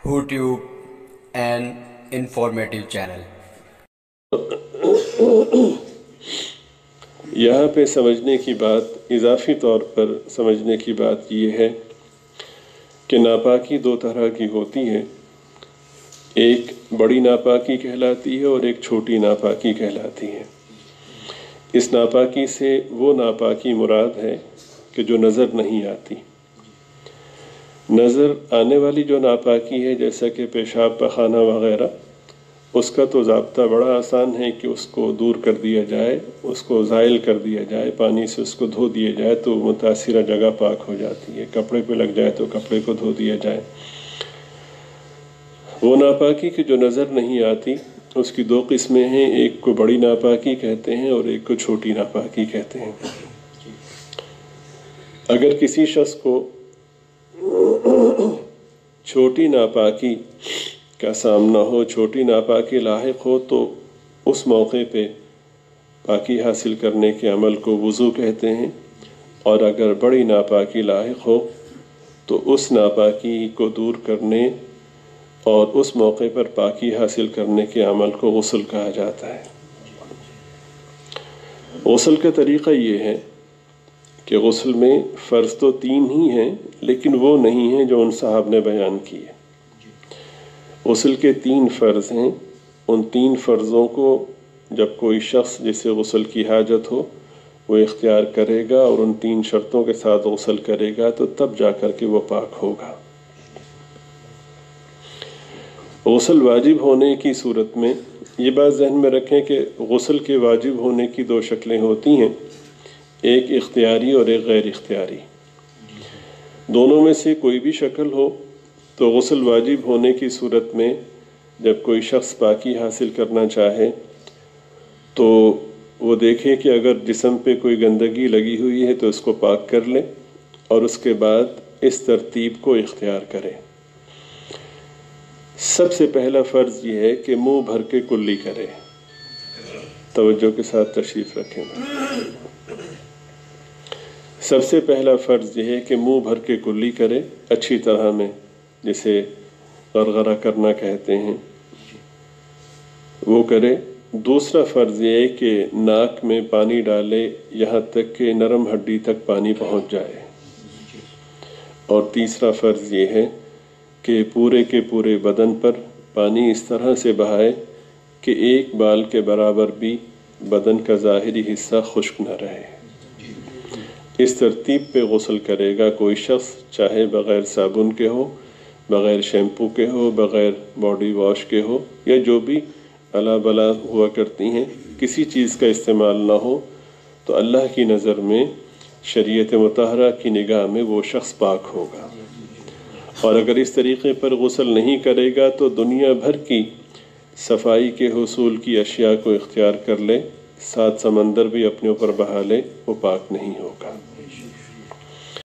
YouTube an informative channel. यहाँ पे समझने की बात, इजाफी तौर पर समझने की बात ये है कि नापाकी दो तरह की होती है। एक बड़ी नापाकी कहलाती है और एक छोटी नापाकी कहलाती है। इस नापाकी से वो नापाकी मुराद है कि जो नज़र नहीं आती। नज़र आने वाली जो नापाकी है, जैसा कि पेशाब पखाना वग़ैरह, उसका तो ज़ाब्ता बड़ा आसान है कि उसको दूर कर दिया जाए, उसको ज़ाइल कर दिया जाए, पानी से उसको धो दिया जाए तो मुतासिरा जगह पाक हो जाती है। कपड़े पे लग जाए तो कपड़े को धो दिया जाए। वो नापाकी की जो नज़र नहीं आती, उसकी दो किस्में हैं। एक को बड़ी नापाकी कहते हैं और एक को छोटी नापाकी कहते हैं। अगर किसी शख्स को छोटी नापाकी का सामना हो, छोटी नापाकी लाहिक हो, तो उस मौके पे पाकी हासिल करने के अमल को वुज़ू कहते हैं। और अगर बड़ी नापाकी लाहिक हो तो उस नापाकी को दूर करने और उस मौके पर पाकी हासिल करने के अमल को गुस्ल कहा जाता है। गुस्ल का तरीक़ा ये है कि गुस्ल में फ़र्ज़ तो तीन ही हैं, लेकिन वो नहीं हैं जो उन साहब ने बयान किए। गुस्ल के तीन फ़र्ज़ हैं। उन तीन फ़र्ज़ों को जब कोई शख्स जिसे गुस्ल की हाजत हो वो इख्तियार करेगा और उन तीन शर्तों के साथ गुस्ल करेगा तो तब जाकर के वो पाक होगा। गुस्ल वाजिब होने की सूरत में ये बात ज़हन में रखें कि गुस्ल के वाजिब होने की दो शक्लें होती हैं, एक इख्तियारी और एक गैर इख्तियारी। दोनों में से कोई भी शक्ल हो तो गुस्ल वाजिब होने की सूरत में जब कोई शख्स पाकी हासिल करना चाहे तो वो देखे कि अगर जिस्म पे कोई गंदगी लगी हुई है तो उसको पाक कर ले और उसके बाद इस तरतीब को इख्तियार करे। सबसे पहला फ़र्ज़ ये है कि मुंह भर के कुल्ली करे। तवज्जो के साथ तशरीफ़ रखें। सबसे पहला फ़र्ज़ ये है कि मुंह भर के कुल्ली करे अच्छी तरह में, जिसे गरगरा करना कहते हैं, वो करे। दूसरा फ़र्ज़ ये है कि नाक में पानी डाले यहाँ तक कि नरम हड्डी तक पानी पहुँच जाए। और तीसरा फ़र्ज़ ये है कि पूरे के पूरे बदन पर पानी इस तरह से बहाए कि एक बाल के बराबर भी बदन का ज़ाहिरी हिस्सा खुश्क न रहे। इस तरतीब पे गुस्ल करेगा कोई शख्स, चाहे बग़ैर साबुन के हो, बग़ैर शैम्पू के हो, बग़ैर बॉडी वॉश के हो, या जो भी अला बला हुआ करती हैं, किसी चीज़ का इस्तेमाल ना हो, तो अल्लाह की नज़र में, शरीयत मुतहरा की निगाह में वो शख्स पाक होगा। और अगर इस तरीक़े पर गुस्ल नहीं करेगा तो दुनिया भर की सफाई के हुसूल की अशिया को इख्तियार कर ले, सात समंदर भी अपने ऊपर बहा ले, वो पाक नहीं होगा।